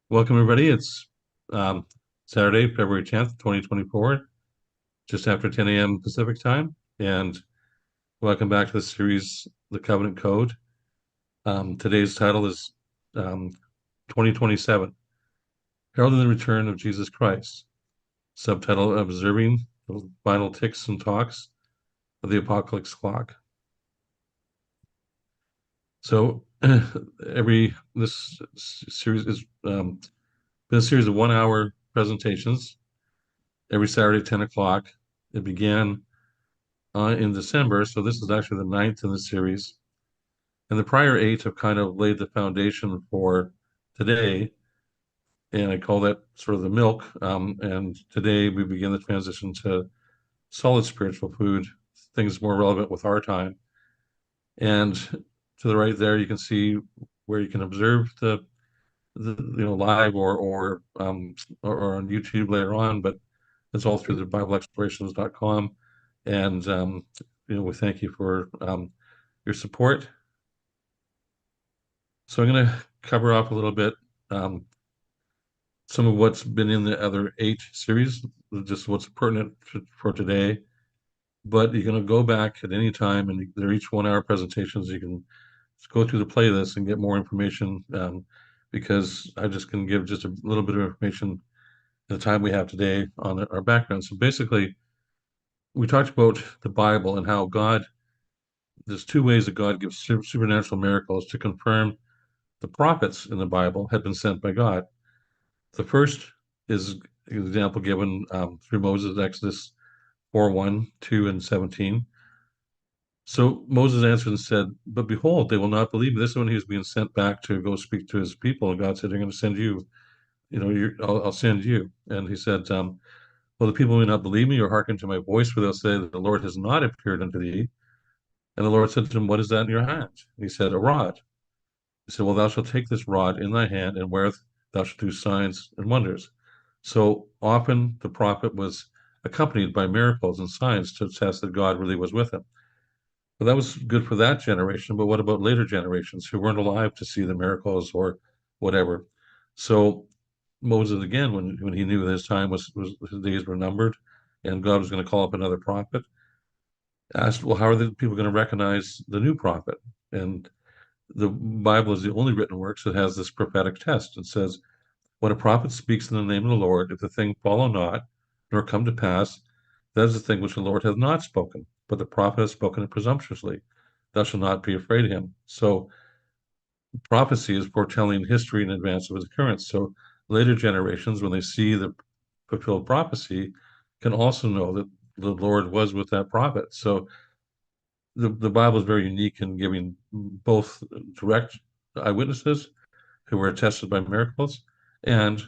Welcome, everybody. It's um, Saturday, February 10th, 2024, just after 10 a.m. Pacific time. And welcome back to the series, The Covenant Code. Today's title is um, 2027, Heralding the Return of Jesus Christ. Subtitle, Observing the Final Ticks and Talks of the Apocalypse Clock. So, this series is been a series of 1 hour presentations every Saturday at 10 o'clock. It began in December, so this is actually the ninth in the series. And the prior eight have kind of laid the foundation for today, and I call that sort of the milk. And today we begin the transition to solid spiritual food, things more relevant with our time. And to the right there, you can see where you can observe the live or on YouTube later on, but it's all through the BibleExplorations.com. And we thank you for your support. So I'm going to cover off a little bit um, some of what's been in the other eight series, just what's pertinent for today. But you're going to go back at any time, and they're each 1 hour presentations. You can just go through the playlist and get more information because I just can give just a little bit of information in the time we have today on our background. So basically, we talked about the Bible and how there's two ways that God gives supernatural miracles to confirm the prophets in the Bible had been sent by God. The first is an example given through Moses, Exodus 4 1, 2, and 17. So Moses answered and said, "But behold, they will not believe me." This is when he was being sent back to go speak to his people. And God said, "I'm going to send you, I'll send you." And he said, "Well, the people may not believe me or hearken to my voice, for they'll say that the Lord has not appeared unto thee." And the Lord said to him, "What is that in your hand?" And he said, "A rod." He said, "Well, thou shalt take this rod in thy hand, and wherewith thou shalt do signs and wonders." So often the prophet was accompanied by miracles and signs to attest that God really was with him. But that was good for that generation. But what about later generations who weren't alive to see the miracles or whatever? So Moses, again, when he knew his time was his days were numbered and God was going to call up another prophet, asked, well, how are the people going to recognize the new prophet? And the Bible is the only written works that has this prophetic test. It says, when a prophet speaks in the name of the Lord, if the thing follow not, nor come to pass, that is the thing which the Lord hath not spoken, but the prophet has spoken it presumptuously. Thou shalt not be afraid of him. So prophecy is foretelling history in advance of its occurrence. So later generations, when they see the fulfilled prophecy, can also know that the Lord was with that prophet. So the Bible is very unique in giving both direct eyewitnesses who were attested by miracles and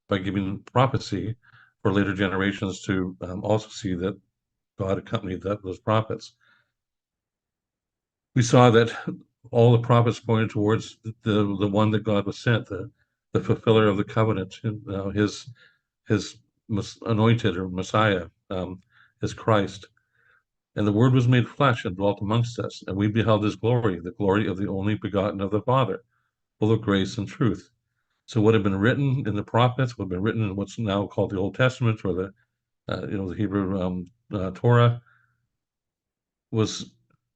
by giving prophecy for later generations to also see that God accompanied those prophets. We saw that all the prophets pointed towards the one that God was sent, the fulfiller of the covenant, and, his anointed or Messiah, is Christ. And the Word was made flesh and dwelt amongst us, and we beheld his glory, the glory of the only begotten of the Father, full of grace and truth. So what had been written in the prophets, what had been written in what's now called the Old Testament or the Hebrew Torah, was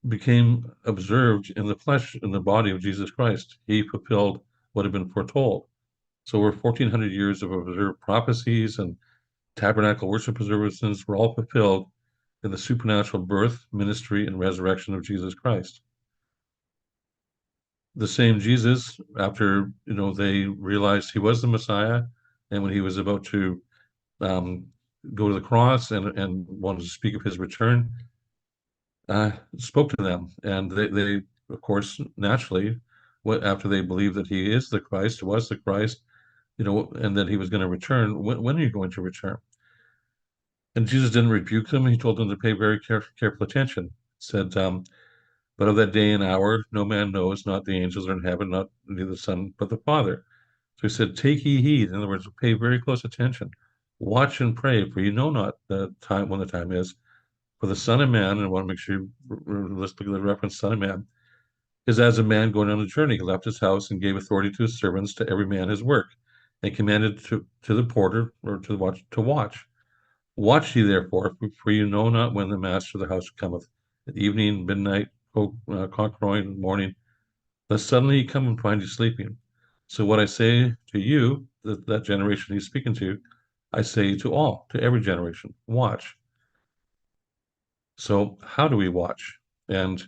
became observed in the flesh, in the body of Jesus Christ. He fulfilled what had been foretold. So we're 1,400 years of observed prophecies and tabernacle worship observances were all fulfilled in the supernatural birth, ministry, and resurrection of Jesus Christ. The same Jesus, after they realized he was the Messiah, and when he was about to um, go to the cross and wanted to speak of his return, spoke to them, and they of course naturally, after they believed that he is the Christ, was the Christ, and that he was going to return. When are you going to return? And Jesus didn't rebuke them. He told them to pay very careful attention. Said, but of that day and hour, no man knows, not the angels are in heaven, not neither the Son, but the Father. So he said, take ye heed. In other words, pay very close attention. Watch and pray, for you know not the time when the time is. For the Son of Man, and I want to make sure let's look at the reference, Son of Man, is as a man going on a journey. He left his house and gave authority to his servants, to every man his work. and commanded to the porter or to the watch to watch. Watch ye therefore, for you know not when the master of the house cometh, at evening, midnight, cock crowing, morning, lest suddenly he come and find you sleeping. So what I say to you, that generation he's speaking to, I say to all, to every generation, watch. So how do we watch? And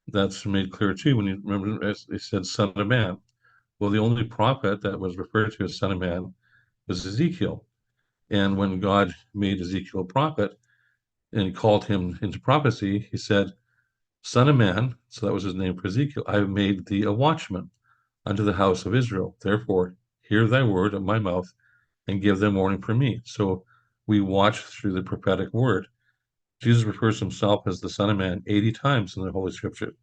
that's made clear too when you remember as he said, Son of Man. Well, the only prophet that was referred to as Son of Man was Ezekiel. And when God made Ezekiel a prophet and he called him into prophecy, he said, Son of Man, so that was his name for Ezekiel, I have made thee a watchman unto the house of Israel. Therefore, hear thy word of my mouth and give them warning from me. So we watch through the prophetic word. Jesus refers to himself as the Son of Man 80 times in the Holy Scripture.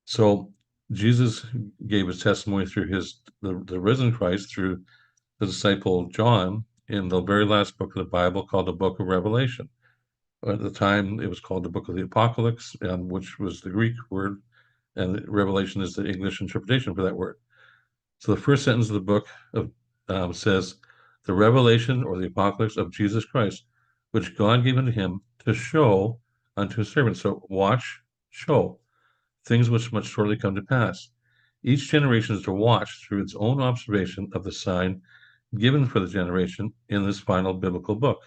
So Jesus gave his testimony through the risen Christ through the disciple John in the very last book of the Bible called the Book of Revelation. At the time, it was called the Book of the Apocalypse, which was the Greek word, and Revelation is the English interpretation for that word. So the first sentence of the book says, "The revelation or the apocalypse of Jesus Christ, which God gave unto him to show unto his servants." So watch, show things which must shortly come to pass. Each generation is to watch through its own observation of the sign given for the generation in this final biblical book.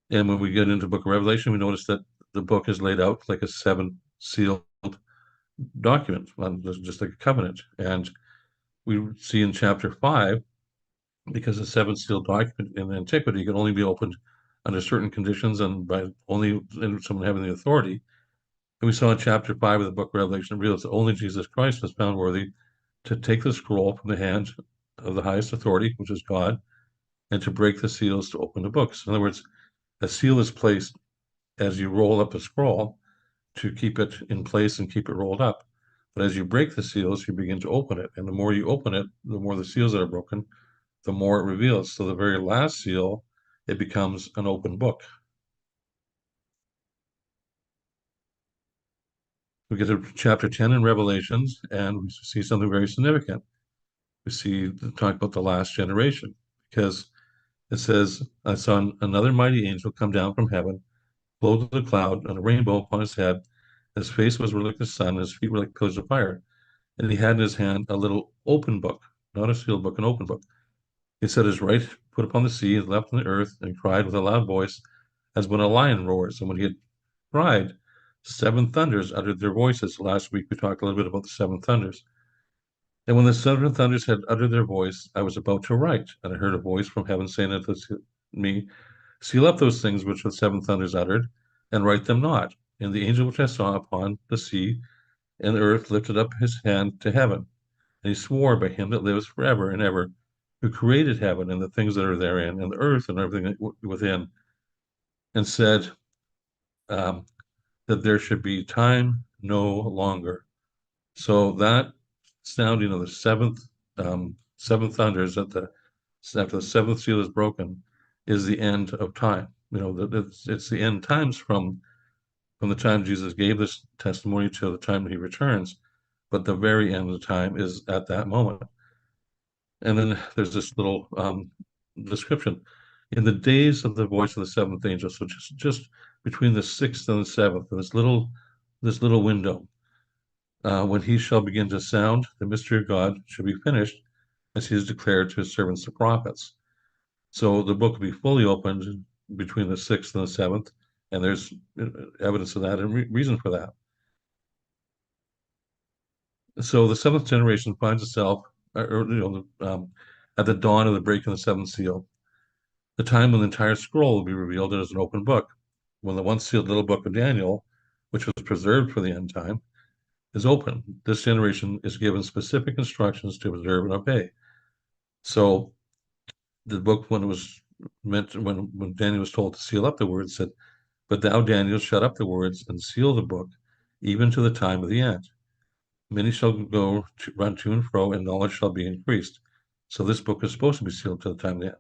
And when we get into the book of Revelation, we notice that the book is laid out like a seven sealed document, just like a covenant. And we see in chapter 5, because the seven sealed document in antiquity could only be opened under certain conditions and by only someone having the authority. And we saw in chapter 5 of the book of Revelation, it reveals that only Jesus Christ was found worthy to take the scroll from the hand of the highest authority, which is God, and to break the seals to open the books. In other words, a seal is placed as you roll up a scroll to keep it in place and keep it rolled up. But as you break the seals, you begin to open it. And the more you open it, the more the seals that are broken, the more it reveals. So the very last seal, it becomes an open book. We get to chapter 10 in Revelations, and we see something very significant. We see talk about the last generation, because it says, I saw another mighty angel come down from heaven, clothed with a cloud, and a rainbow upon his head. His face was like the sun, and his feet were like pillars of fire. And he had in his hand a little open book, not a sealed book, an open book. He set his right foot upon the sea, his left on the earth, and cried with a loud voice, as when a lion roars. And when he had cried, seven thunders uttered their voices. Last week we talked a little bit about the seven thunders. And when the seven thunders had uttered their voice, I was about to write, and I heard a voice from heaven saying unto me, Seal up those things which the seven thunders uttered, and write them not. And the angel which I saw upon the sea and the earth lifted up his hand to heaven, and he swore by him that lives forever and ever, who created heaven and the things that are therein, and the earth and everything within, and said that there should be time no longer. So that sounding of the seventh thunders after the seventh seal is broken is the end of time. It's the end times from the time Jesus gave this testimony to the time that he returns, but the very end of the time is at that moment. And then there's this little description. In the days of the voice of the seventh angel, so just between the sixth and the seventh, this little window, when he shall begin to sound, the mystery of God should be finished, as he has declared to his servants the prophets. So the book will be fully opened between the sixth and the seventh, and there's evidence of that and reason for that. So the seventh generation finds itself, at the dawn of the breaking of the seventh seal, the time when the entire scroll will be revealed as an open book. When the once sealed little book of Daniel, which was preserved for the end time, is open, this generation is given specific instructions to observe and obey. So the book, when it was meant, when Daniel was told to seal up the words, said, "But thou, Daniel, shut up the words and seal the book, even to the time of the end. Many shall run to and fro, and knowledge shall be increased." So this book is supposed to be sealed to the time of the end.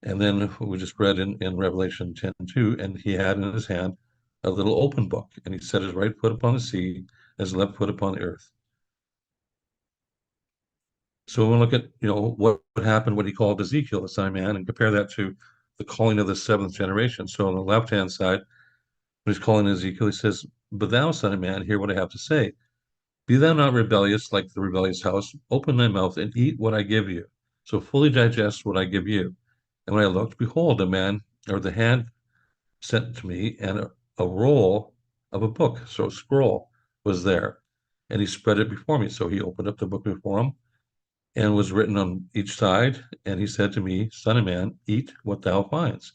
And then we just read in Revelation 10:2, and he had in his hand a little open book, and he set his right foot upon the sea, as left foot upon the earth. So when we look at, what happened when he called Ezekiel the son of man and compare that to the calling of the seventh generation. So on the left-hand side, when he's calling Ezekiel, he says, "But thou, son of man, hear what I have to say. Be thou not rebellious like the rebellious house. Open thy mouth and eat what I give you. So fully digest what I give you." And when I looked, behold, a man, or the hand sent to me, and a roll of a book, so a scroll was there. And he spread it before me. So he opened up the book before him, and was written on each side. And he said to me, "Son of man, eat what thou finds.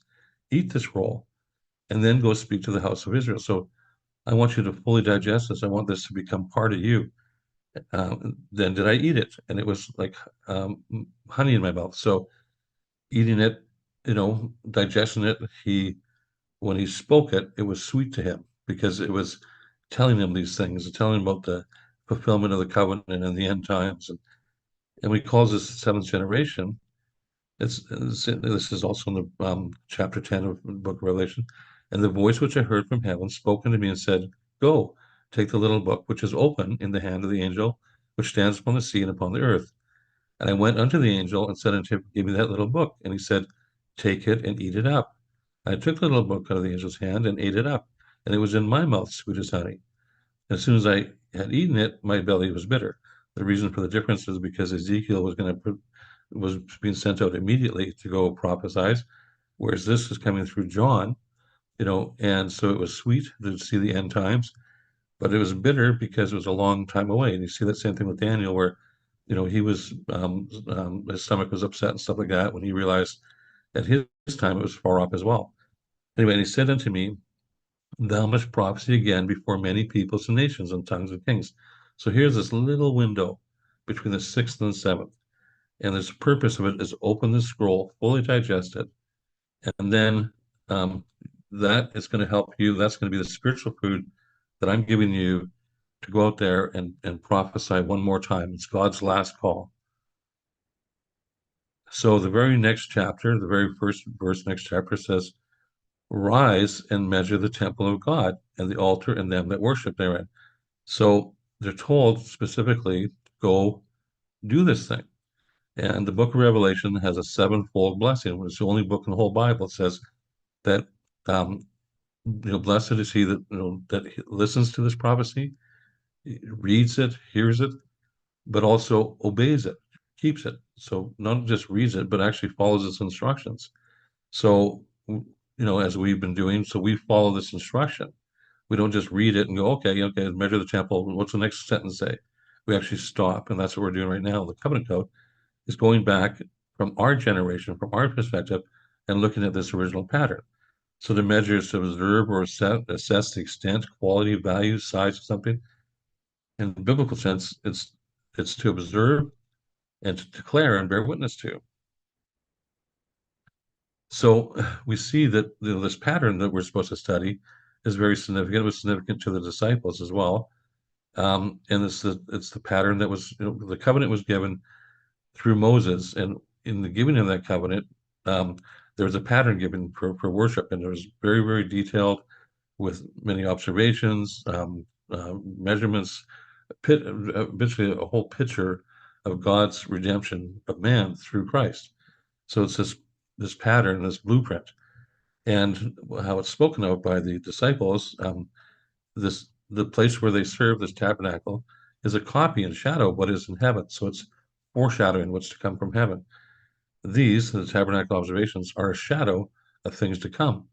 Eat this roll, and then go speak to the house of Israel." So I want you to fully digest this. I want this to become part of you. Then did I eat it? And it was like honey in my mouth. So eating it, digesting it, when he spoke it, it was sweet to him because it was telling him these things, telling him about the fulfillment of the covenant and the end times. And we calls this the seventh generation. This is also in the chapter 10 of the book of Revelation. "And the voice which I heard from heaven spoke unto me and said, Go, take the little book which is open in the hand of the angel which stands upon the sea and upon the earth. And I went unto the angel and said unto him, Give me that little book. And he said, Take it and eat it up. And I took the little book out of the angel's hand and ate it up, and it was in my mouth sweet as honey. And as soon as I had eaten it, my belly was bitter." The reason for the difference is because Ezekiel was being sent out immediately to go prophesy, whereas this is coming through John, and so it was sweet to see the end times, but it was bitter because it was a long time away. And you see that same thing with Daniel, where he was his stomach was upset and stuff like that when he realized at his time it was far off as well. Anyway, and he said unto me, "Thou must prophesy again before many peoples and nations and tongues and kings." So here's this little window between the sixth and the seventh. And the purpose of it is open the scroll, fully digest it, and then um, that is going to help you. That's going to be the spiritual food that I'm giving you to go out there and prophesy one more time. It's God's last call. So the very next chapter, the very first verse, next chapter says, "Rise and measure the temple of God and the altar and them that worship therein." So they're told specifically, go do this thing. And the book of Revelation has a sevenfold blessing. It's the only book in the whole Bible that says that, blessed is he that, that listens to this prophecy, reads it, hears it, but also obeys it, keeps it. So not just reads it, but actually follows its instructions. So, as we've been doing, so we follow this instruction. We don't just read it and go, okay, measure the temple. What's the next sentence say? We actually stop, and that's what we're doing right now. The covenant code is going back from our generation, from our perspective, and looking at this original pattern. So the measure is to observe or assess the extent, quality, value, size of something. In the biblical sense, it's to observe and to declare and bear witness to. So we see that this pattern that we're supposed to study is very significant. It was significant to the disciples as well. And it's the pattern that was, the covenant was given through Moses, and in the giving of that covenant, there was a pattern given for worship, and it was very, very detailed with many observations, measurements, basically a whole picture of God's redemption of man through Christ. So it's this pattern, this blueprint, and how it's spoken of by the disciples. The place where they serve, this tabernacle, is a copy and shadow of what is in heaven. So it's foreshadowing what's to come from heaven. These, the tabernacle observations, are a shadow of things to come,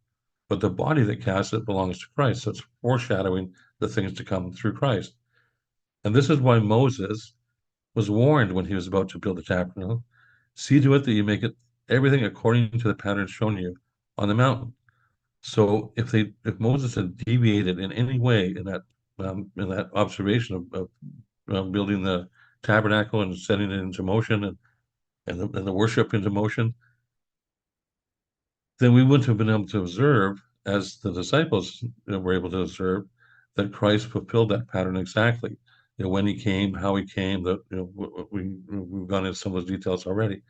but the body that casts it belongs to Christ. So it's foreshadowing the things to come through Christ. And this is why Moses was warned when he was about to build the tabernacle. See to it that you make it everything according to the pattern shown you on the mountain. So if Moses had deviated in any way in that observation of building the tabernacle and setting it into motion and the worship into motion, then we wouldn't have been able to observe, as the disciples were able to observe, that Christ fulfilled that pattern exactly. When he came, how he came, we've gone into some of those details already.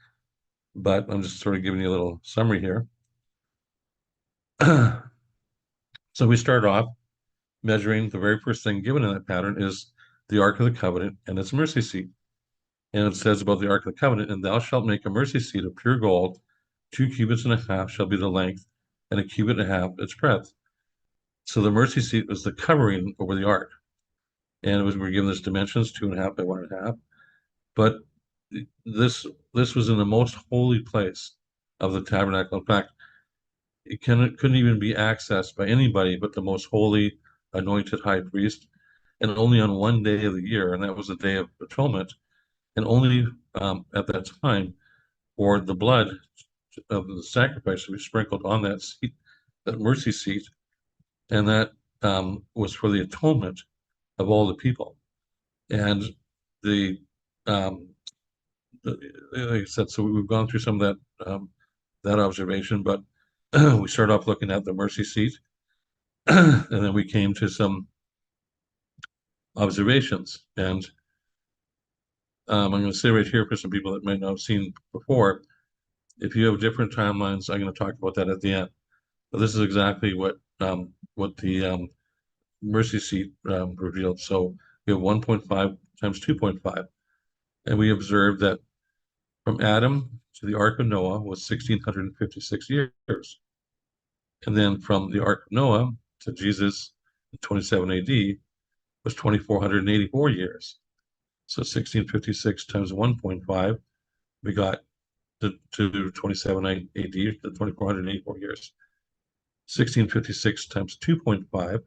But I'm just sort of giving you a little summary here. So we start off measuring, the very first thing given in that pattern is the Ark of the Covenant and its mercy seat. And it says about the Ark of the Covenant, and thou shalt make a mercy seat of pure gold, 2 cubits and a half shall be the length, and a cubit and a half its breadth. So the mercy seat was the covering over the ark. And we're given this dimensions, 2.5 by 1.5. But this was in the most holy place of the tabernacle. In fact, couldn't even be accessed by anybody but the most holy anointed high priest, and only on one day of the year, and that was the Day of Atonement, and only at that time for the blood of the sacrifice to be sprinkled on that seat, that mercy seat, and that was for the atonement of all the people. And the, like I said, so we've gone through some of that observation, but we start off looking at the mercy seat, and then we came to some observations. And I'm going to say right here for some people that might not have seen before, if you have different timelines, I'm going to talk about that at the end. But this is exactly what the mercy seat revealed. So we have 1.5 times 2.5, and we observed that from Adam to the Ark of Noah was 1,656 years. And then from the Ark of Noah to Jesus in 27 AD was 2,484 years. So 1,656 times 1.5, we got to 27 AD, to 2,484 years. 1,656 times 2.5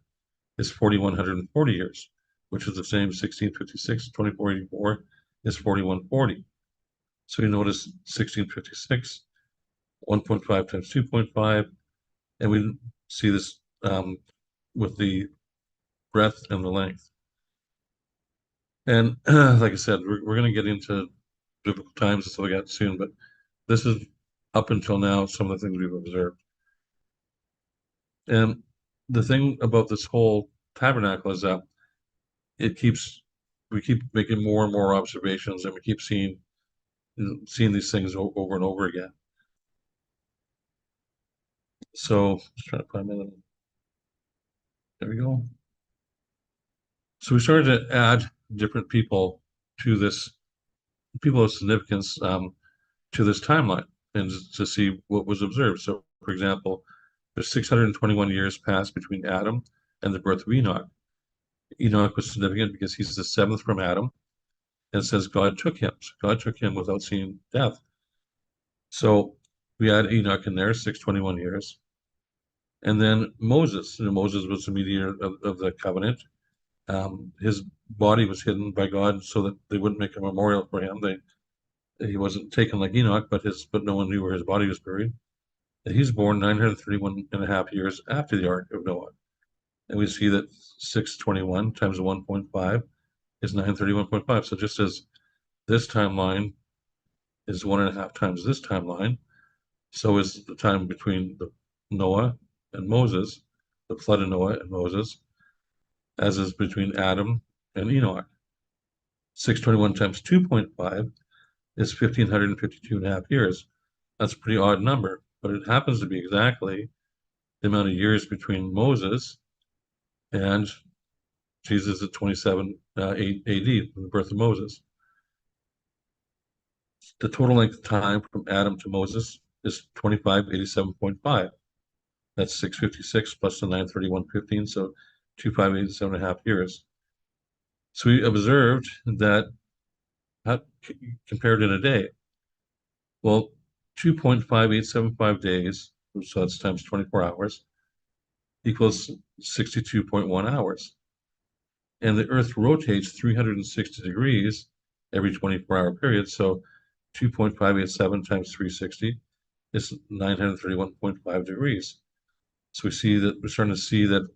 is 4,140 years, which is the same. 1,656, 2,484 is 4,140. So you notice 1,656, 1.5 times 2.5, and we see this with the breadth and the length. And like I said, we're going to get into biblical times and stuff like that soon, but this is up until now some of the things we've observed. And the thing about this whole tabernacle is that we keep making more and more observations, and we keep seeing these things over and over again. So just trying to find my little, there we go. So we started to add different people to this, people of significance to this timeline, and to see what was observed. So, for example, there's 621 years passed between Adam and the birth of Enoch. Enoch was significant because he's the seventh from Adam, and it says God took him. So God took him without seeing death. So we add Enoch in there, 621 years. And then Moses. Moses was the mediator of the covenant. His body was hidden by God so that they wouldn't make a memorial for him. He wasn't taken like Enoch, but no one knew where his body was buried. And he's born 931 and a half years after the Ark of Noah. And we see that 621 times 1.5 is 931.5. So just as this timeline is 1.5 times this timeline, so is the time between the Noah and Moses, the flood of Noah and Moses, as is between Adam and Enoch. 621 times 2.5 is 1,552 and a half years. That's a pretty odd number, but it happens to be exactly the amount of years between Moses and Jesus at 27 AD, the birth of Moses. The total length of time from Adam to Moses is 2587.5. That's 656 plus the 931.15, so 2587.5 years. So we observed that compared in a day. Well, 2.5875 days, so that's times 24 hours, equals 62.1 hours. And the Earth rotates 360 degrees every 24-hour period, so 2.587 times 360 is 931.5 degrees. So we're starting to see that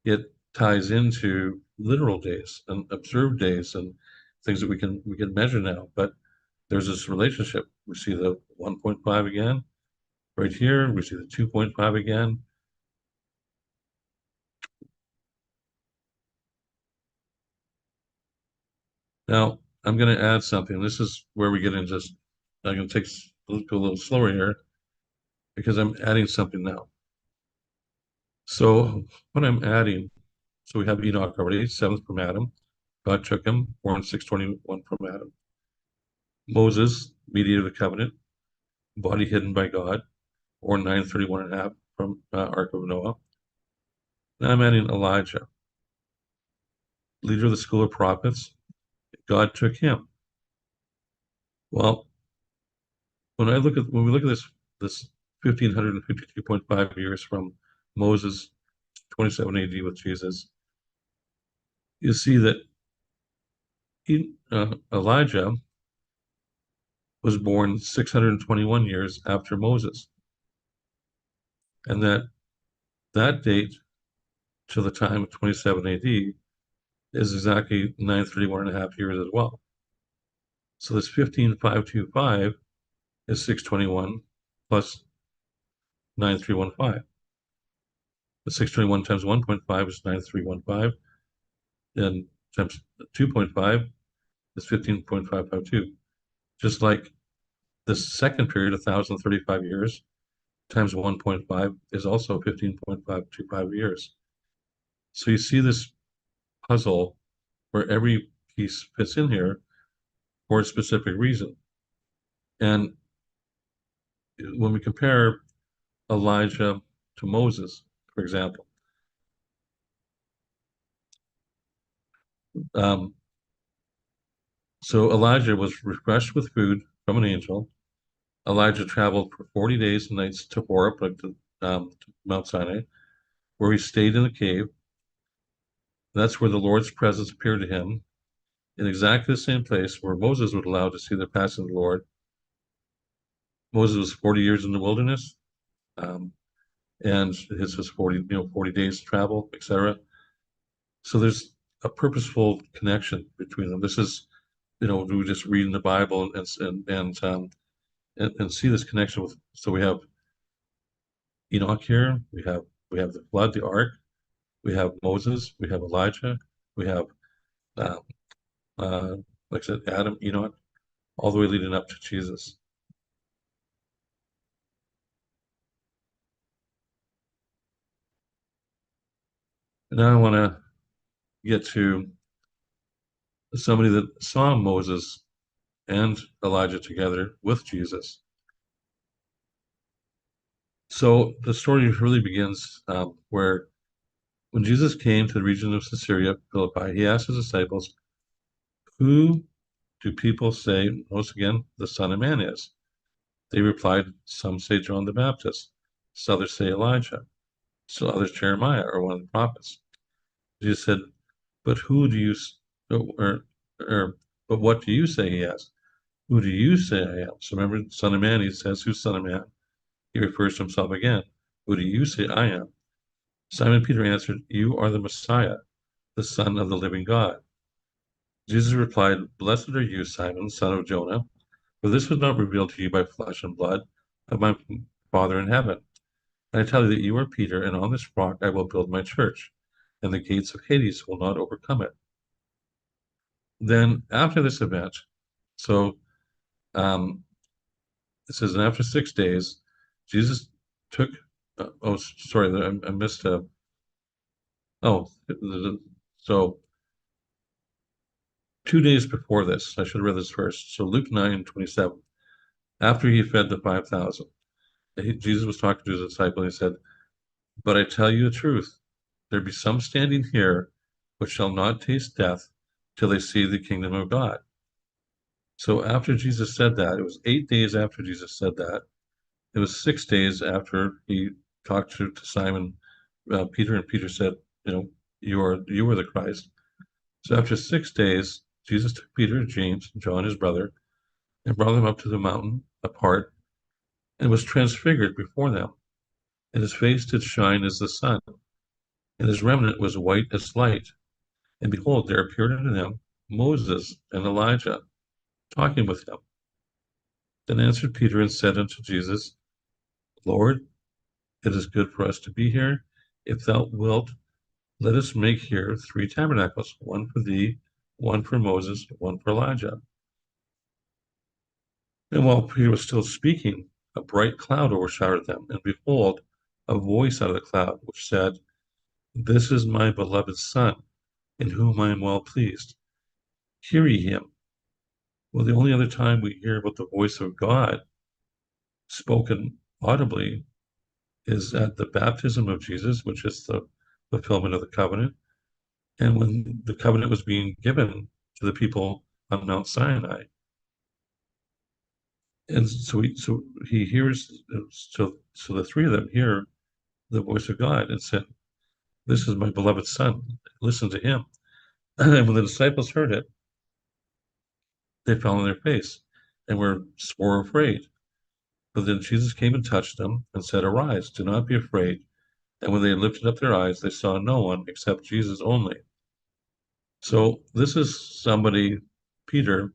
it ties into literal days and observed days and things that we can measure now. But there's this relationship. We see the 1.5 again right here. We see the 2.5 again. Now I'm going to add something. This is where we get into. I'm going to go a little slower here because I'm adding something now. So what I'm adding So we have Enoch already, seventh from Adam. God took him, born 621 from Adam. Moses, mediator of the covenant, body hidden by God, born 931 and a half from Ark of Noah. Now I'm adding Elijah, leader of the school of prophets. God took him. Well, when we look at this 1552.5 years from Moses, 27 AD with Jesus, you see that Elijah was born 621 years after Moses, and that date to the time of 27 AD is exactly 931 and a half years as well. So this 15525 is 621 plus 9315. The 621 times 1.5 is 9315, and times 2.5 is 15.552. Just like the second period, 1,035 years, times 1.5 is also 15.525 years. So you see this puzzle where every piece fits in here for a specific reason. And when we compare Elijah to Moses, for example, so Elijah was refreshed with food from an angel. Elijah traveled for 40 days and nights to Horeb, like to Mount Sinai, where he stayed in a cave. That's where the Lord's presence appeared to him in exactly the same place where Moses was allowed to see the passing of the Lord. Moses was 40 years in the wilderness, and his was 40 days travel, etc. So there's a purposeful connection between them. This is, we just read in the Bible and see this connection with. So we have Enoch here. We have the flood, the ark. We have Moses. We have Elijah. We have, uh, uh, like I said, Adam, Enoch, all the way leading up to Jesus. And now I want to get to somebody that saw Moses and Elijah together with Jesus. So the story really begins where when Jesus came to the region of Caesarea Philippi, he asked his disciples, "Who do people say most again the Son of Man is?" They replied, "Some say John the Baptist, some others say Elijah, still others Jeremiah or one of the prophets." Jesus said, "But who do you, but what do you say?" He asked. "Who do you say I am?" So remember, Son of Man, he says, "Who's Son of Man?" He refers to himself again. "Who do you say I am?" Simon Peter answered, "You are the Messiah, the Son of the living God." Jesus replied, "Blessed are you, Simon, son of Jonah, for this was not revealed to you by flesh and blood, but my Father in heaven. And I tell you that you are Peter, and on this rock I will build my church, and the gates of Hades will not overcome it." Then after this event, so um, it says, and after 6 days, Jesus took, oh, sorry, I missed a, oh, so 2 days before this, I should have read this first. So Luke 9:27, after he fed the 5,000, Jesus was talking to his disciple, and he said, "But I tell you the truth, there be some standing here which shall not taste death till they see the kingdom of God." So after Jesus said that, it was 8 days after Jesus said that. It was 6 days after he talked to Simon Peter, and Peter said, you are the Christ. So after 6 days, Jesus took Peter, James, and John, his brother, and brought them up to the mountain apart, and was transfigured before them. And his face did shine as the sun, and his remnant was white as light. And behold, there appeared unto them Moses and Elijah, talking with him. Then answered Peter and said unto Jesus, "Lord, it is good for us to be here. If thou wilt, let us make here 3 tabernacles, one for thee, one for Moses, one for Elijah." And while Peter was still speaking, a bright cloud overshadowed them, and behold, a voice out of the cloud which said, This is my beloved Son, in whom I am well pleased. Hear ye him. Well, the only other time we hear about the voice of God spoken audibly is at the baptism of Jesus, which is the fulfillment of the covenant, and when the covenant was being given to the people on Mount Sinai. And so he hears, so the three of them hear the voice of God and said, "This is my beloved Son. Listen to him." And when the disciples heard it, they fell on their face and were sore afraid. But then Jesus came and touched them and said, "Arise, do not be afraid." And when they lifted up their eyes, they saw no one except Jesus only. So this is somebody, Peter,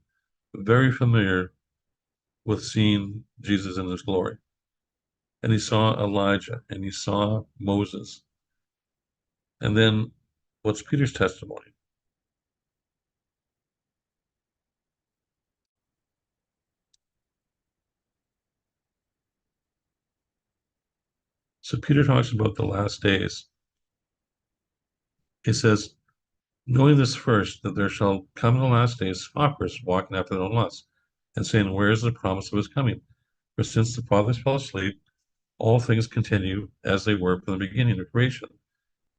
very familiar with seeing Jesus in his glory. And he saw Elijah and he saw Moses. And then what's Peter's testimony? So Peter talks about the last days. He says, knowing this first, that there shall come in the last days scoffers walking after their own lusts, and saying, where is the promise of his coming? For since the fathers fell asleep, all things continue as they were from the beginning of creation.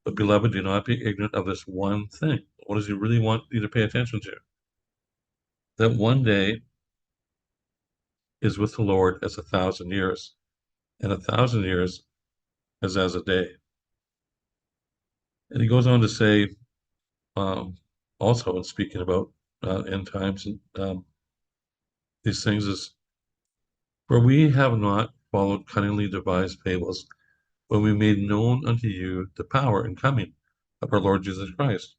But beloved, do not be ignorant of this one thing. What does he really want you to pay attention to? That one day is with the Lord as 1,000 years, and 1,000 years is as a day. And he goes on to say, also in speaking about end times and these things, is for we have not followed cunningly devised fables when we made known unto you the power and coming of our Lord Jesus Christ.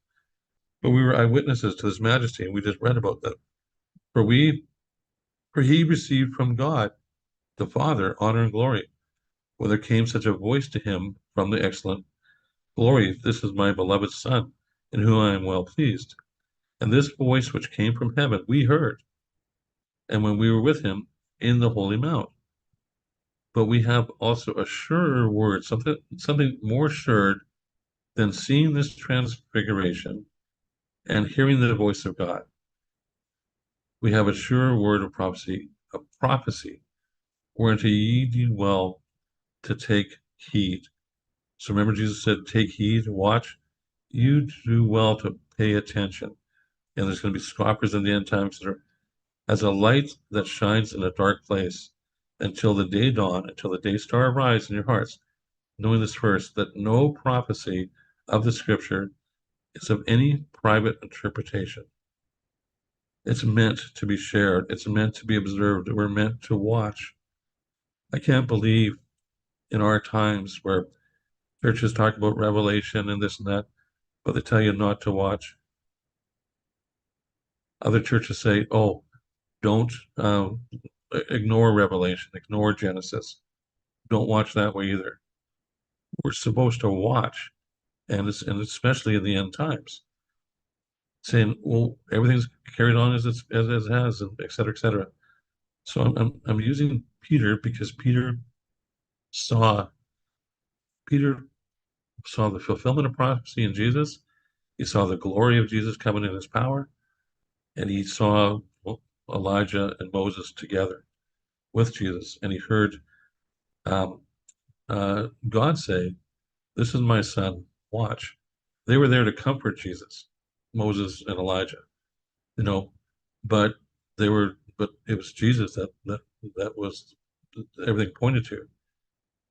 But we were eyewitnesses to his majesty, and we just read about that. For we, for he received from God the Father honor and glory, where there came such a voice to him from the excellent glory, this is my beloved Son, in whom I am well pleased. And this voice which came from heaven we heard, and when we were with him in the holy mount. But we have also a surer word, something more assured than seeing this transfiguration and hearing the voice of God. We have a surer word of prophecy, whereunto ye do well to take heed. So remember, Jesus said, take heed, watch. You do well to pay attention. And there's going to be scoffers in the end times that are as a light that shines in a dark place until the day dawn, until the day star arise in your hearts, knowing this first, that no prophecy of the scripture is of any private interpretation. It's meant to be shared. It's meant to be observed. We're meant to watch. I can't believe in our times where churches talk about revelation and this and that, but they tell you not to watch. Other churches say, oh, don't ignore Revelation, ignore Genesis. Don't watch that way either. We're supposed to watch, and especially in the end times, saying, well, everything's carried on as it has, and et cetera, et cetera. So I'm using Peter because saw Peter saw the fulfillment of prophecy in Jesus. He saw the glory of Jesus coming in his power, and he saw Elijah and Moses together with Jesus, and he heard um, God say, "This is my son. Watch." They were there to comfort Jesus, Moses and Elijah, you know, but but it was Jesus that was everything pointed to.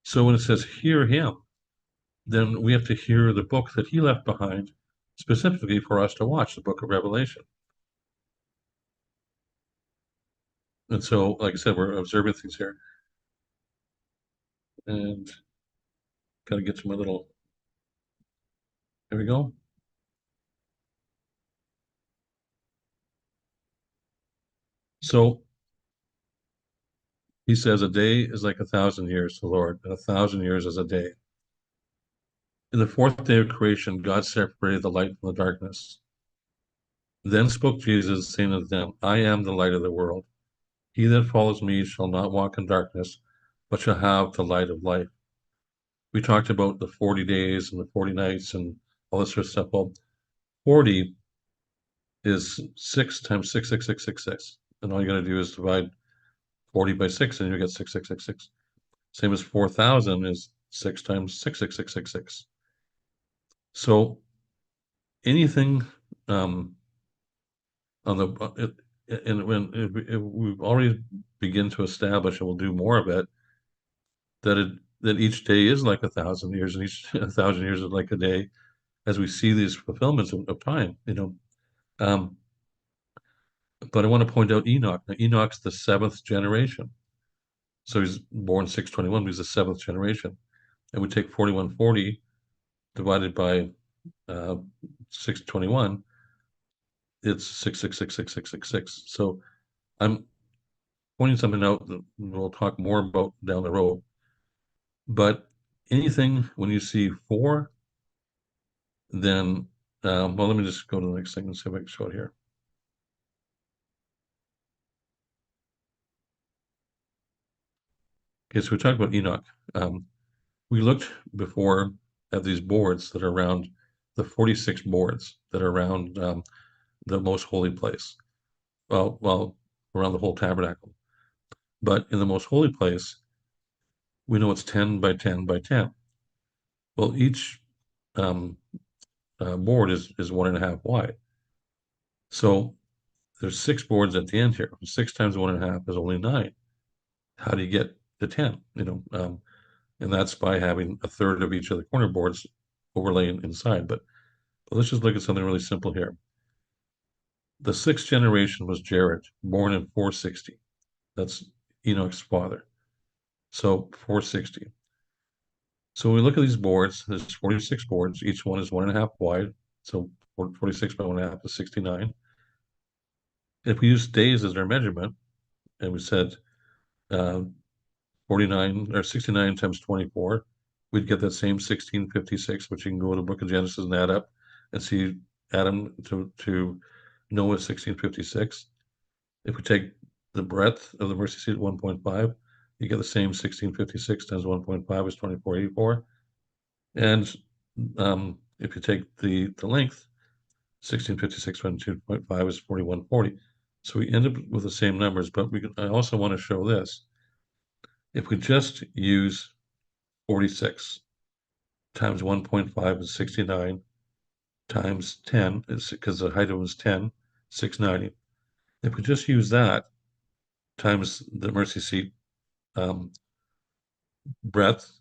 So when it says "hear him," then we have to hear the book that he left behind, specifically for us to watch the book of Revelation. And so, like I said, we're observing things here, and gotta get to my little. There we go. So he says, a day is like 1,000 years to the Lord, and 1,000 years is a day. In the fourth day of creation, God separated the light from the darkness. Then spoke Jesus, saying to them, I am the light of the world. He that follows me shall not walk in darkness, but shall have the light of life. we talked about the 40 days and the 40 nights and all this sort of stuff. Well, 40 is 6 times 66666. And all you got to do is divide 40 by 6 and you get 6666. Same as 4,000 is 6 times 66666. So anything on the and when we've already begin to establish, and we'll do more of it, that each day is like 1,000 years, and each 1,000 years is like a day, as we see these fulfillments of time, Um, but I want to point out Enoch. Now, Enoch's the seventh generation, so he's born 621. But he's the seventh generation, and we take 4140 divided by 621. It's 6666666. So I'm pointing something out that we'll talk more about down the road. But anything when you see four, then well, let me just go to the next thing and see if I can show it here. Okay, so we talked about Enoch. We looked before at these boards that are around the 46 boards that are around the most holy place. Well, around the whole tabernacle. But in the most holy place, we know it's 10 by 10 by 10. Well, each um, board is 1.5 wide. So there's 6 boards at the end here. 6 times 1.5 is only 9. How do you get to 10? And that's by having a third of each of the corner boards overlaying inside. But let's just look at something really simple here. The sixth generation was Jared, born in 460. That's Enoch's father. So 460. So when we look at these boards, there's 46 boards. Each one is 1.5 wide. So 46 by 1.5 is 69. If we use days as our measurement, and we said uh, 49 or 69 times 24, we'd get that same 1656, which you can go to the book of Genesis and add up and see Adam to Noah 1656. If we take the breadth of the mercy seat at 1.5, you get the same 1656 times 1.5 is 2484. And if you take the length, 1656 times 2.5 is 4140. So we end up with the same numbers, but I also want to show this. If we just use 46 times 1.5 is 69 times 10, because the height of it was 10, 690. If we just use that times the mercy seat breadth,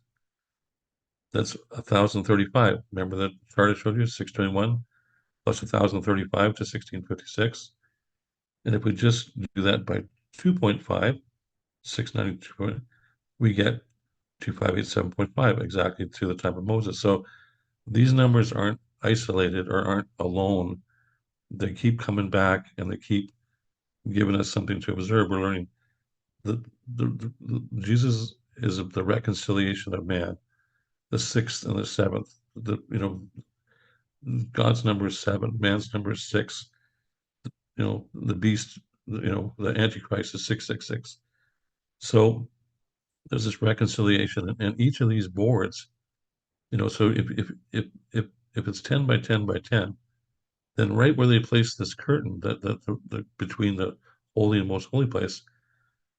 that's 1,035. Remember that chart I showed you, 621 plus 1,035 to 1656. And if we just do that by 2.5, 692, we get 2587.5, exactly to the time of Moses. So these numbers aren't isolated or aren't alone. They keep coming back and they keep giving us something to observe. We're learning that Jesus is the reconciliation of man, the sixth and the seventh. God's number is 7, man's number is 6. The beast, the Antichrist is 666. So there's this reconciliation, and each of these boards, so if it's 10 by 10 by 10, then right where they place this curtain, that between the holy and most holy place,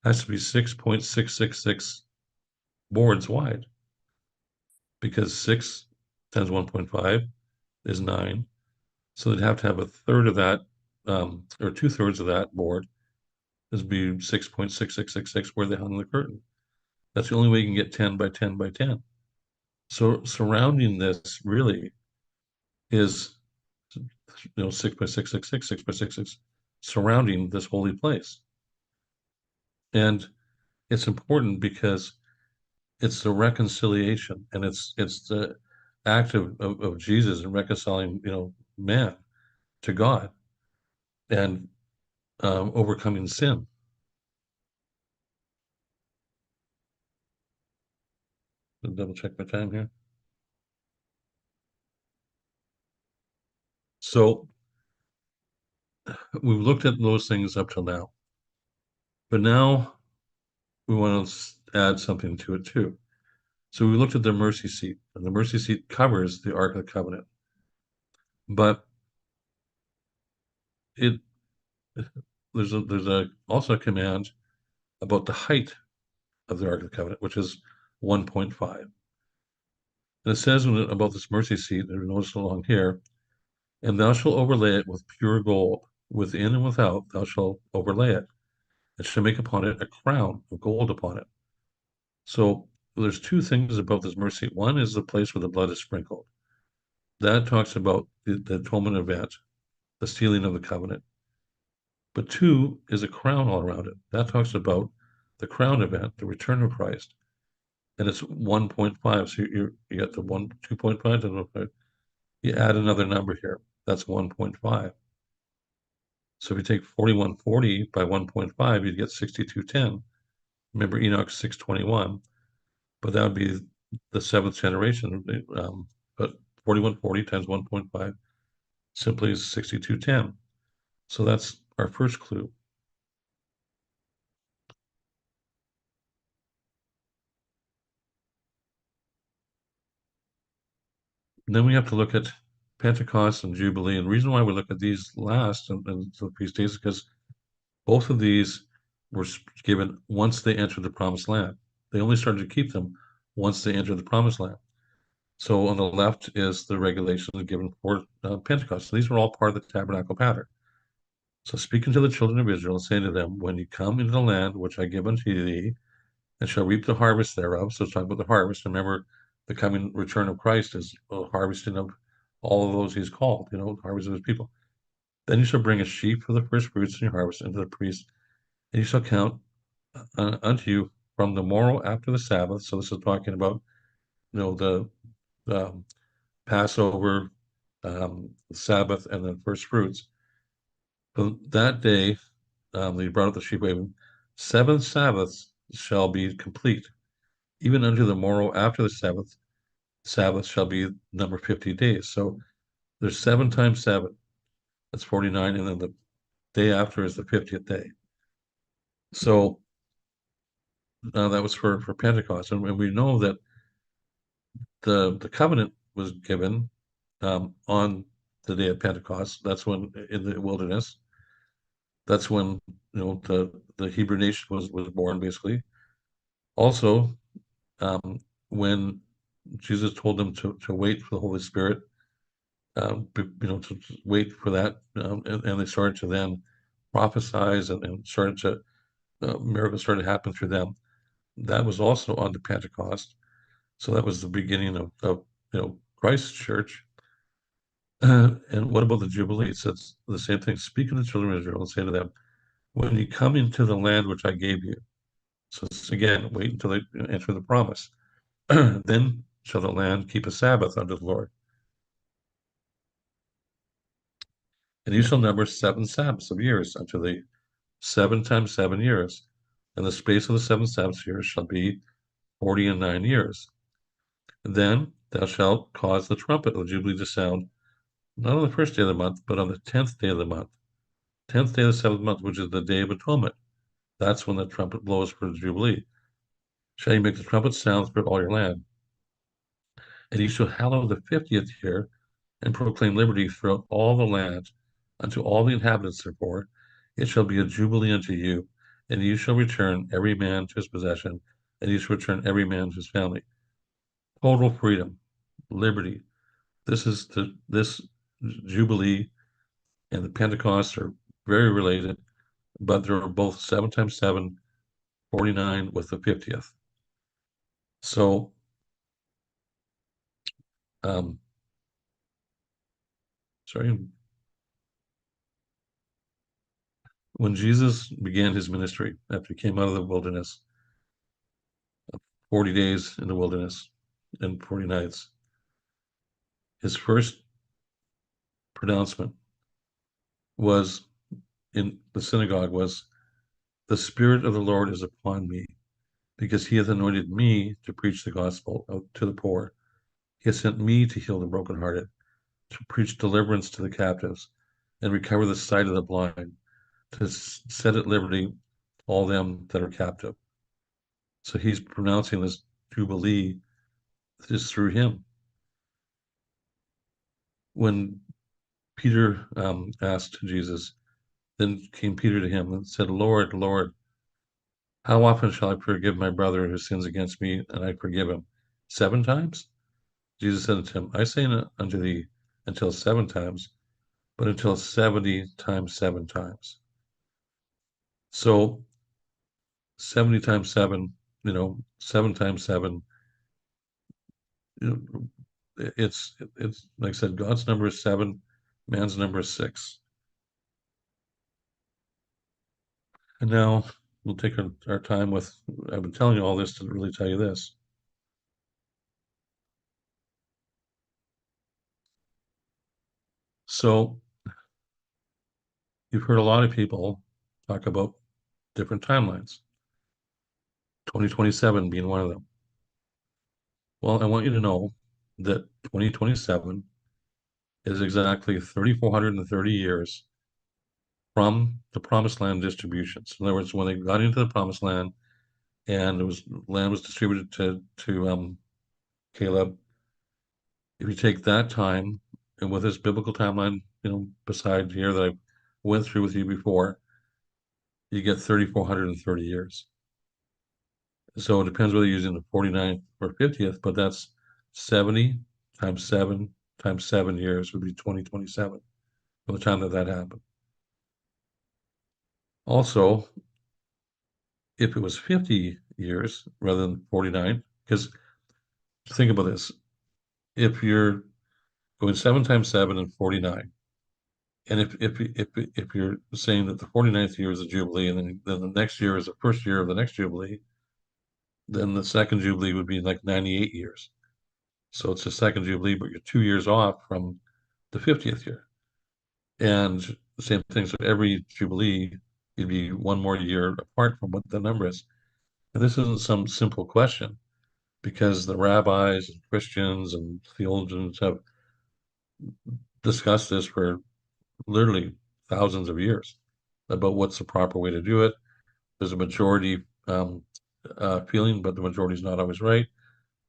has to be 6.666 boards wide, because 6 times 1.5 is 9. So they'd have to have a third of that, or 2/3 of that board is be 6.6666 where they hung the curtain. That's the only way you can get 10 by 10 by 10. So surrounding this really is 6 by 666, 6 by 666, surrounding this holy place. And it's important because it's the reconciliation, and it's the act of Jesus in reconciling man to God and overcoming sin. I'll double check my time here. So we've looked at those things up till now, but now we want to add something to it too. So we looked at the mercy seat, and the mercy seat covers the Ark of the Covenant. But it there's also a command about the height of the Ark of the Covenant, which is 1.5. And it says about this mercy seat, and notice along here, and thou shalt overlay it with pure gold. Within and without thou shalt overlay it, and shall make upon it a crown of gold upon it. So there's two things about this mercy. One is the place where the blood is sprinkled. That talks about the atonement event, the sealing of the covenant. But two is a crown all around it. That talks about the crown event, the return of Christ. And it's 1.5. So you get the 2.5 to 1.5. You add another number here. That's 1.5. So if you take 4140 by 1.5, you'd get 6210. Remember Enoch 621, but that would be the seventh generation. But 4140 times 1.5 simply is 6210. So that's our first clue. And then we have to look at Pentecost and Jubilee. And the reason why we look at these last and the feast days is because both of these were given once they entered the promised land. They only started to keep them once they entered the promised land. So on the left is the regulations given for Pentecost. So these were all part of the tabernacle pattern. So speaking to the children of Israel and saying to them, when you come into the land which I give unto thee, and shall reap the harvest thereof. So it's talking about the harvest. Remember, the coming return of Christ is a harvesting of all of those he's called, harvest of his people. Then you shall bring a sheaf of the first fruits in your harvest unto the priest, and you shall count unto you from the morrow after the Sabbath. So this is talking about, the Passover, the Sabbath, and the first fruits. So that day, they brought up the sheep waving. 7 Sabbaths shall be complete, even unto the morrow after the Sabbath shall be number 50 days. So there's 7 times 7. That's 49. And then the day after is the 50th day. So that was for Pentecost. And we know that the covenant was given on the day of Pentecost. That's when in the wilderness. That's when the Hebrew nation was born, basically. Also, when Jesus told them to wait for the Holy Spirit, to wait for that, and they started to then prophesize and started to miracles started to happen through them. That was also on the Pentecost, so that was the beginning of Christ's church. And what about the Jubilee? It says the same thing. Speak to the children of Israel and say to them, when you come into the land which I gave you. So it's, again, wait until they enter the promise. Then shall the land keep a Sabbath unto the Lord. And you shall number 7 Sabbaths of years unto the 7 times 7 years. And the space of the 7 Sabbaths years shall be 49 years. And then thou shalt cause the trumpet of the Jubilee to sound, not on the first day of the month, but on the 10th day of the month. 10th day of the 7th month, which is the day of atonement. That's when the trumpet blows for the Jubilee. Shall you make the trumpet sound throughout all your land? And you shall hallow the 50th year, and proclaim liberty throughout all the land unto all the inhabitants. Therefore, it shall be a jubilee unto you, and you shall return every man to his possession, and you shall return every man to his family. Total freedom, liberty. This jubilee and the Pentecost are very related, but they're both 7 times 7, 49 with the 50th. So, sorry. When Jesus began his ministry, after he came out of the wilderness, 40 days in the wilderness and 40 nights, his first pronouncement was in the synagogue was, the Spirit of the Lord is upon me, because he hath anointed me to preach the gospel to the poor. He has sent me to heal the brokenhearted, to preach deliverance to the captives, and recover the sight of the blind, to set at liberty all them that are captive. So he's pronouncing this jubilee is through him. When Peter asked Jesus, then came Peter to him and said, Lord, Lord, how often shall I forgive my brother who sins against me, and I forgive him? 7 times? Jesus said unto him, I say unto thee, until 7 times, but until 70 times 7 times. So 70 times 7, 7 times 7, you know, it's like I said, God's number is 7, man's number is 6. And now we'll take our time with, I've been telling you all this to really tell you this. So you've heard a lot of people talk about different timelines, 2027 being one of them. Well, I want you to know that 2027 is exactly 3,430 years from the Promised Land distribution. So in other words, when they got into the Promised Land and land was distributed to Caleb, if you take that time and with this biblical timeline, beside here that I went through with you before, you get 3,430 years. So it depends whether you're using the 49th or 50th, but that's 70 times 7 times 7 years would be 2027 from the time that happened. Also, if it was 50 years rather than 49, because think about this, if you're going 7 times 7 and 49, and if you're saying that the 49th year is a Jubilee, and then the next year is the first year of the next Jubilee, then the second Jubilee would be like 98 years. So it's the second Jubilee, but you're 2 years off from the 50th year. And the same thing, so every Jubilee, you'd be one more year apart from what the number is. And this isn't some simple question because the rabbis and Christians and theologians have discussed this for literally thousands of years about what's the proper way to do it. There's a majority feeling, but the majority is not always right.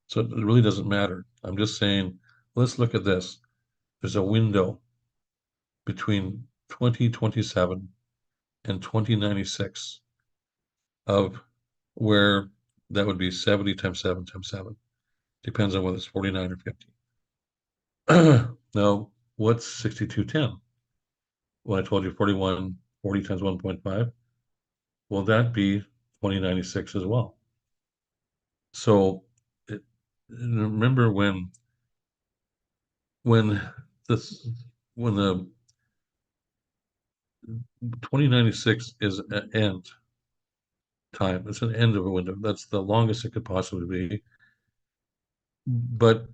So it really doesn't matter. I'm just saying, let's look at this. There's a window between 2027 and 2096 of where that would be 70 times 7 times 7. Depends on whether it's 49 or 50. Now, what's 6210? When I told you 40 times 1.5, will that be 2096 as well? So remember when this when the 2096 is an end time. It's an end of a window. That's the longest it could possibly be. But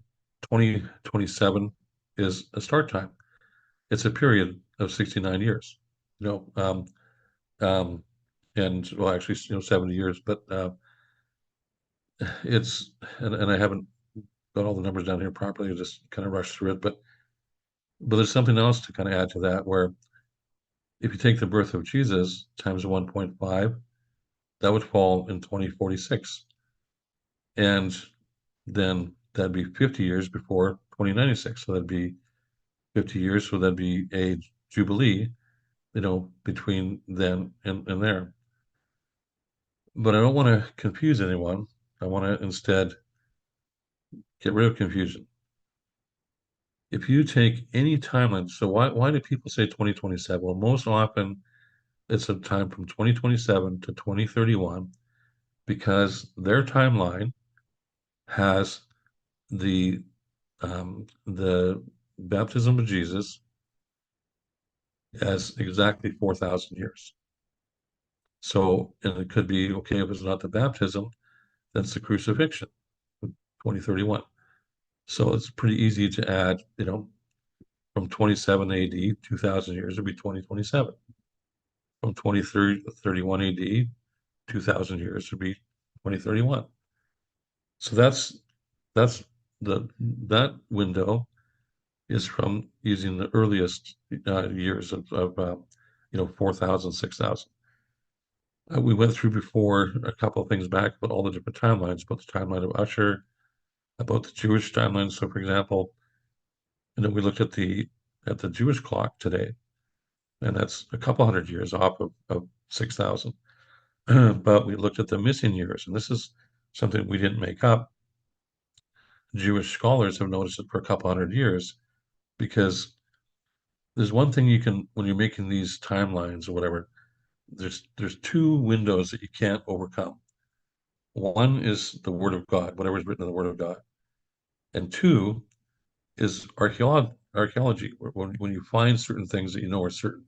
2027 is a start time. It's a period of 69 years. You know, um, and well, actually, 70 years. But it's and I haven't got all the numbers down here properly. I just kind of rushed through it. But there's something else to kind of add to that, where if you take the birth of Jesus times 1.5, that would fall in 2046. And then that'd be 50 years before 2096. So that'd be 50 years. So that'd be a jubilee, between then and there. But I don't want to confuse anyone. I want to instead get rid of confusion. If you take any timeline, so why do people say 2027? Well, most often it's a time from 2027 to 2031 because their timeline has the baptism of Jesus as exactly 4,000 years. So, and it could be, okay, if it's not the baptism, that's the crucifixion, 2031. So it's pretty easy to add, from 27 AD, 2,000 years, would be 2027. From 2031 AD, 2,000 years would be 2031. So that window is from using the earliest years of 4,000, 6,000. We went through before a couple of things back about all the different timelines, but the timeline of Usher, about the Jewish timeline. So, for example, we looked at the Jewish clock today, and that's a couple hundred years off of 6,000. But we looked at the missing years, and this is something we didn't make up. Jewish scholars have noticed it for a couple hundred years because there's one thing you can, when you're making these timelines or whatever, there's two windows that you can't overcome. One is the Word of God, whatever is written in the Word of God, and two is archaeology, when you find certain things that you know are certain.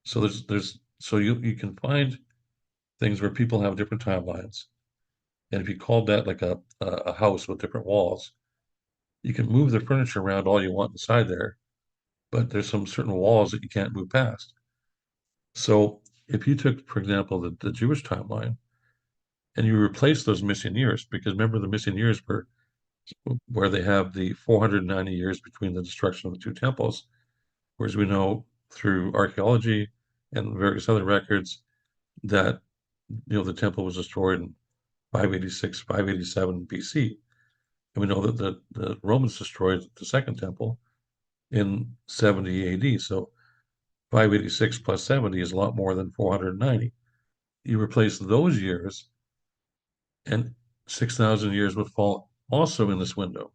So you can find things where people have different timelines, and if you called that like a house with different walls, you can move the furniture around all you want inside there, but there's some certain walls that you can't move past. So if you took, for example, the Jewish timeline and you replace those missing years, because remember the missing years were where they have the 490 years between the destruction of the two temples, whereas we know through archaeology and various other records that the temple was destroyed in 586, 587 BC. And we know that the Romans destroyed the second temple in 70 AD. So 586 plus 70 is a lot more than 490. You replace those years, and 6,000 years would fall also in this window.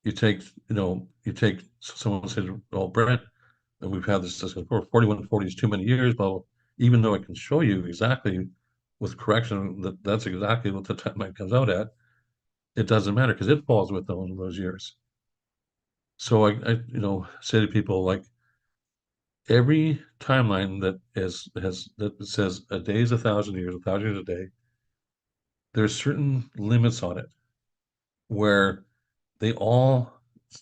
Someone said, well, Brent, and we've had this discussion before, 4140 is too many years. Well, even though I can show you exactly with correction that that's exactly what the timeline comes out at, it doesn't matter because it falls within those years. So I say to people, like, every timeline that says a day is 1,000 years, 1,000 years a day, there's certain limits on it where they all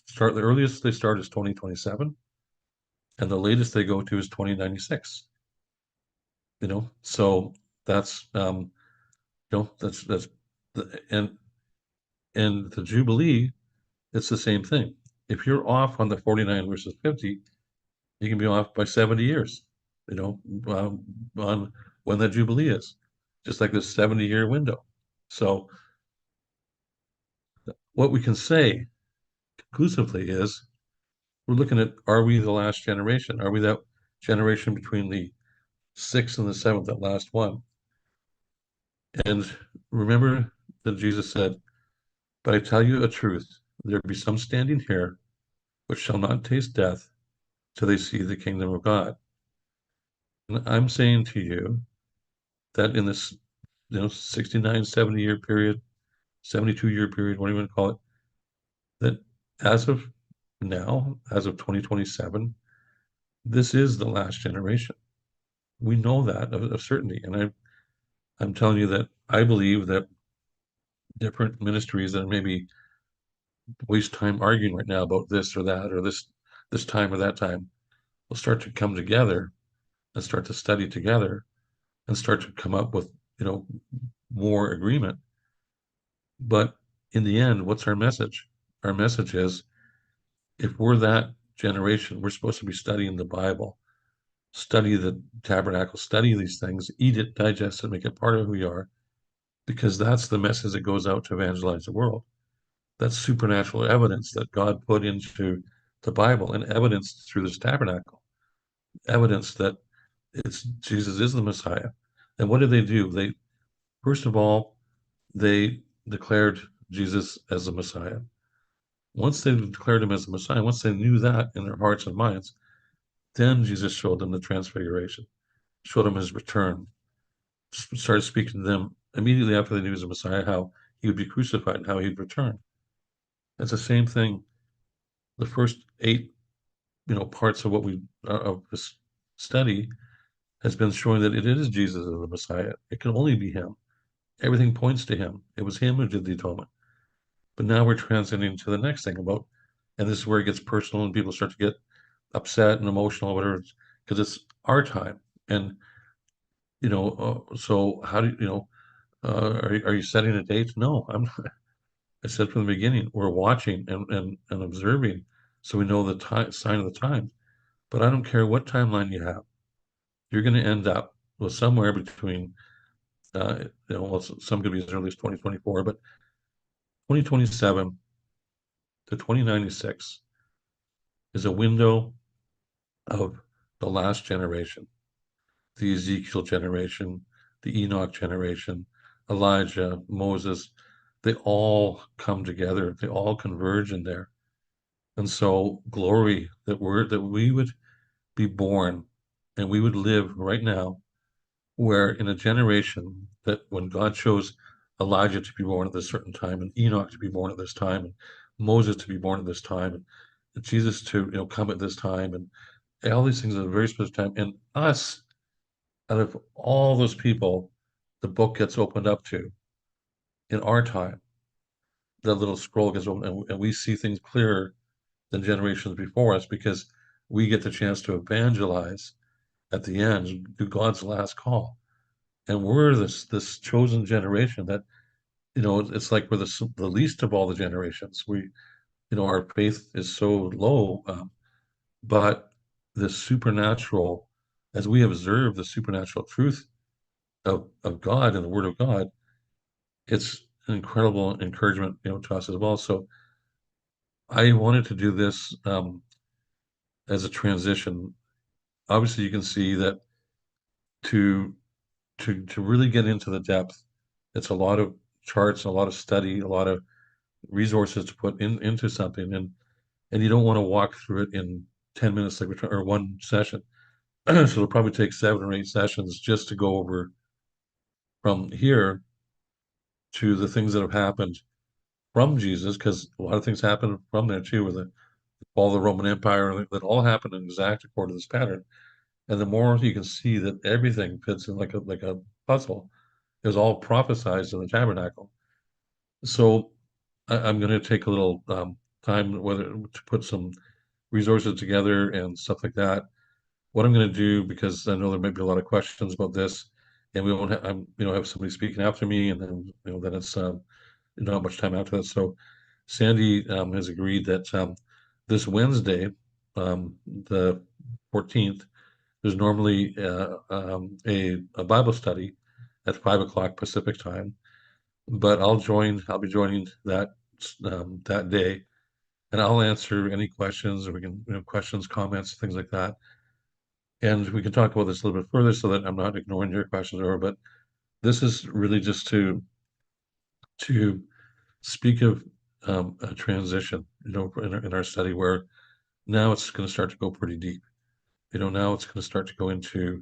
start. The earliest they start is 2027, and the latest they go to is 2096. So that's that's and the Jubilee, it's the same thing. If you're off on the 49 versus 50, you can be off by 70 years, on when the Jubilee is, just like this 70-year window. So what we can say conclusively is we're looking at, are we the last generation? Are we that generation between the sixth and the seventh, that last one? And remember that Jesus said, but I tell you a truth, there be some standing here which shall not taste death till they see the kingdom of God. And I'm saying to you that in this 69, 70-year period, 72-year period, whatever you want to call it, that as of now, as of 2027, this is the last generation. We know that of certainty. And I'm telling you that I believe that different ministries that maybe waste time arguing right now about this or that or this time or that time will start to come together and start to study together and start to come up with more agreement. But in the end, what's our message? Our message is, if we're that generation, we're supposed to be studying the Bible, study the tabernacle, study these things, eat it, digest it, make it part of who we are, because that's the message that goes out to evangelize the world. That's supernatural evidence that God put into the Bible, and evidence through this tabernacle, evidence that Jesus is the Messiah. And what did they do? They, first of all, they declared Jesus as the Messiah. Once they declared him as the Messiah, once they knew that in their hearts and minds, then Jesus showed them the transfiguration, showed them his return, started speaking to them immediately after they knew he was the Messiah, how he would be crucified and how he'd return. It's the same thing. The first 8, parts of what of this study has been showing that it is Jesus as the Messiah. It can only be him. Everything points to him. It was him who did the atonement. But now we're transitioning to the next thing about, and this is where it gets personal and people start to get upset and emotional, whatever, because it's our time. And so how do are you setting a date? No, I'm not. I said from the beginning, we're watching and observing, so we know the time, sign of the time. But I don't care what timeline you have, you're going to end up with somewhere between, well, some could be as early as 2024, but 2027 to 2096 is a window of the last generation, the Ezekiel generation, the Enoch generation, Elijah, Moses. They all come together. They all converge in there. And so glory that we would be born and we would live right now, where in a generation that when God chose Elijah to be born at this certain time, and Enoch to be born at this time, and Moses to be born at this time, and Jesus to come at this time, and all these things at a very specific time, and us out of all those people, the book gets opened up to in our time. That little scroll gets opened, and we see things clearer than generations before us because we get the chance to evangelize at the end, do God's last call. And we're this chosen generation that, it's like we're the least of all the generations. Our faith is so low, but the supernatural, as we observe the supernatural truth of God and the Word of God, it's an incredible encouragement, to us as well. So I wanted to do this as a transition. Obviously, you can see that to to really get into the depth, it's a lot of charts, a lot of study, a lot of resources to put into something, and you don't want to walk through it in 10 minutes like or one session. So it'll probably take 7 or 8 sessions just to go over from here to the things that have happened from Jesus, because a lot of things happen from there too, with the fall of the Roman Empire, that all happened in exact according to this pattern. And the more you can see that everything fits in like a puzzle, it was all prophesized in the tabernacle. So I'm going to take a little time whether to put some resources together and stuff like that. What I'm going to do, because I know there might be a lot of questions about this, and we won't have, have somebody speaking after me, and then then it's not much time after that. So Sandy has agreed that this Wednesday, the 14th, there's normally a Bible study at 5 o'clock Pacific time, but I'll be joining that day, and I'll answer any questions, or we can, questions, comments, things like that. And we can talk about this a little bit further so that I'm not ignoring your questions over, but this is really just to speak of a transition, in our study where now it's going to start to go pretty deep. Now it's going to start to go into,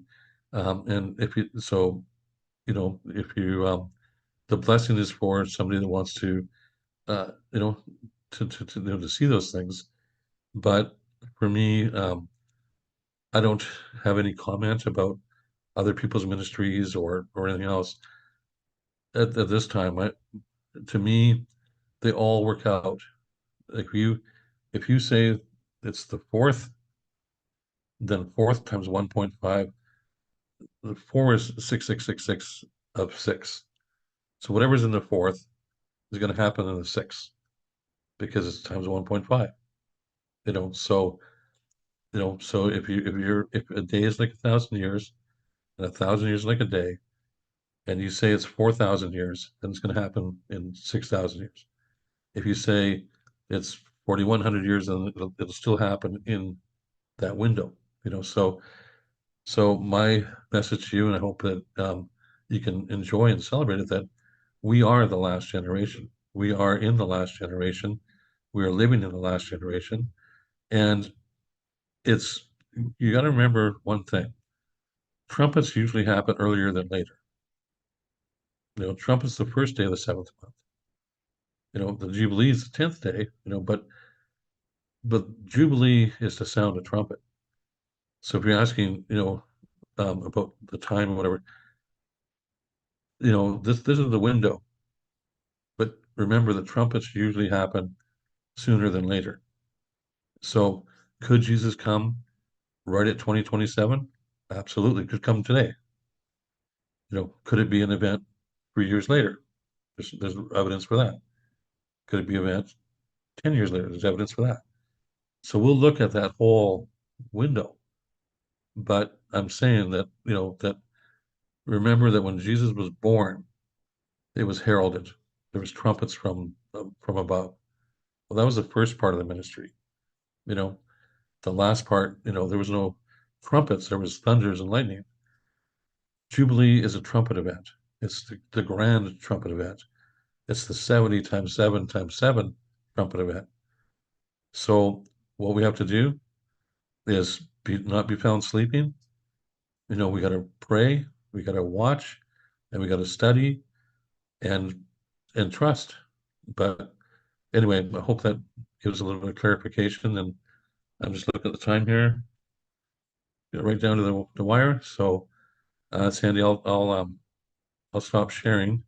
and if you, so, if you, the blessing is for somebody that wants to, uh, you know, to see those things. But for me, I don't have any comment about other people's ministries or anything else at this time. To me, they all work out. Like if you say it's the fourth, then fourth times 1.5, the four is 6666 of six. So whatever's in the fourth is going to happen in the sixth because it's times 1.5. So if a day is like 1,000 years and 1,000 years is like a day, and you say it's 4,000 years, then it's going to happen in 6,000 years. If you say it's 4,100 years, then it'll still happen in that window. So my message to you, and I hope that you can enjoy and celebrate it, that we are the last generation. We are in the last generation. We are living in the last generation, and it's you got to remember one thing: trumpets usually happen earlier than later. Trumpets the first day of the seventh month. The Jubilee is the 10th day. But Jubilee is to sound a trumpet. So if you're asking, about the time or whatever, this is the window. But remember, the trumpets usually happen sooner than later. So could Jesus come right at 2027? Absolutely, could come today. Could it be an event 3 years later? There's evidence for that. Could it be an event 10 years later? There's evidence for that. So we'll look at that whole window. But I'm saying that, that remember that when Jesus was born, it was heralded. There was trumpets from from above. Well, that was the first part of the ministry. You know, the last part, there was no trumpets, there was thunders and lightning. Jubilee is a trumpet event. It's the grand trumpet event. It's the 70 times 7 times 7 trumpet event. So what we have to do is not be found sleeping. We got to pray, we got to watch, and we got to study and trust. But anyway, I hope that gives a little bit of clarification. And I'm just looking at the time here, right down to the wire. So, Sandy, I'll stop sharing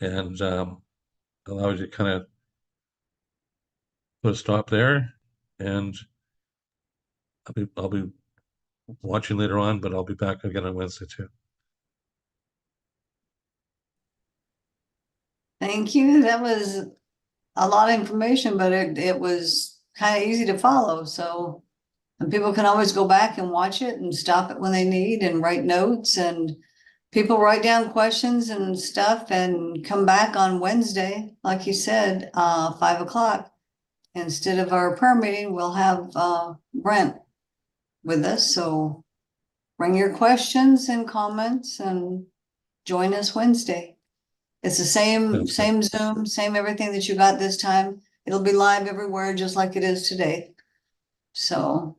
and allow you to kind of put a stop there. And I'll be watching later on, but I'll be back again on Wednesday too. Thank you. That was a lot of information, but it was kind of easy to follow. So, and people can always go back and watch it and stop it when they need and write notes, and people write down questions and stuff and come back on Wednesday, like you said, 5 o'clock. Instead of our prayer meeting, we'll have Brent with us. So bring your questions and comments and join us Wednesday. It's the same Zoom, same everything that you got this time. It'll be live everywhere, just like it is today. So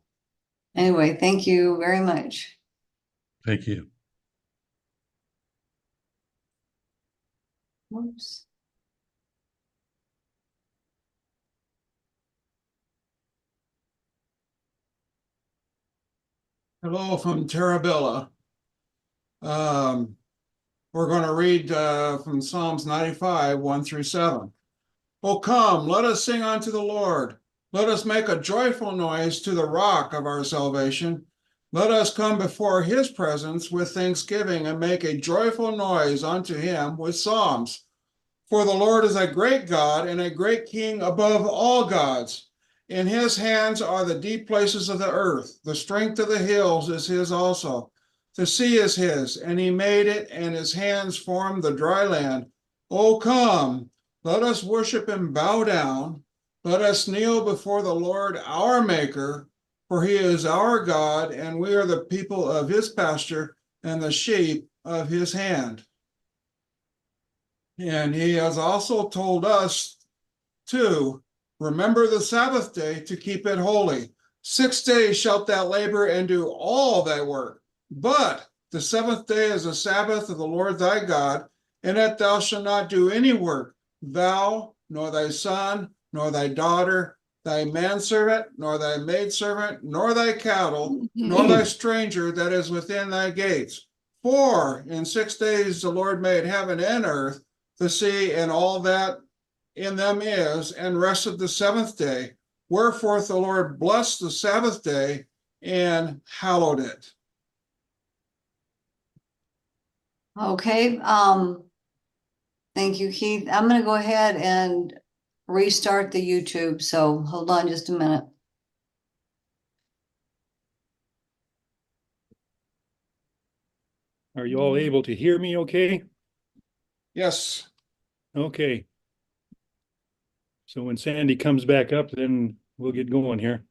anyway, thank you very much. Thank you. Whoops. Hello from Terabilla. We're going to read from Psalms 95, 1 through 7. Oh, come, let us sing unto the Lord. Let us make a joyful noise to the rock of our salvation. Let us come before his presence with thanksgiving and make a joyful noise unto him with psalms. For the Lord is a great God and a great King above all gods. In his hands are the deep places of the earth. The strength of the hills is his also. The sea is his, and he made it, and his hands formed the dry land. O come, let us worship and bow down. Let us kneel before the Lord our Maker, for he is our God, and we are the people of his pasture and the sheep of his hand. And he has also told us to remember the Sabbath day to keep it holy. 6 days shalt thou labor and do all thy work. But the seventh day is a Sabbath of the Lord thy God, in it thou shalt not do any work, thou, nor thy son, nor thy daughter, thy manservant, nor thy maidservant, nor thy cattle, nor thy stranger that is within thy gates. For in 6 days the Lord made heaven and earth, the sea, and all that in them is, and rested the seventh day. Wherefore the Lord blessed the Sabbath day and hallowed it. Okay, thank you, Keith. I'm gonna go ahead and restart the YouTube, so hold on just a minute. Are you all able to hear me okay? Yes. Okay. So when Sandy comes back up, then we'll get going here.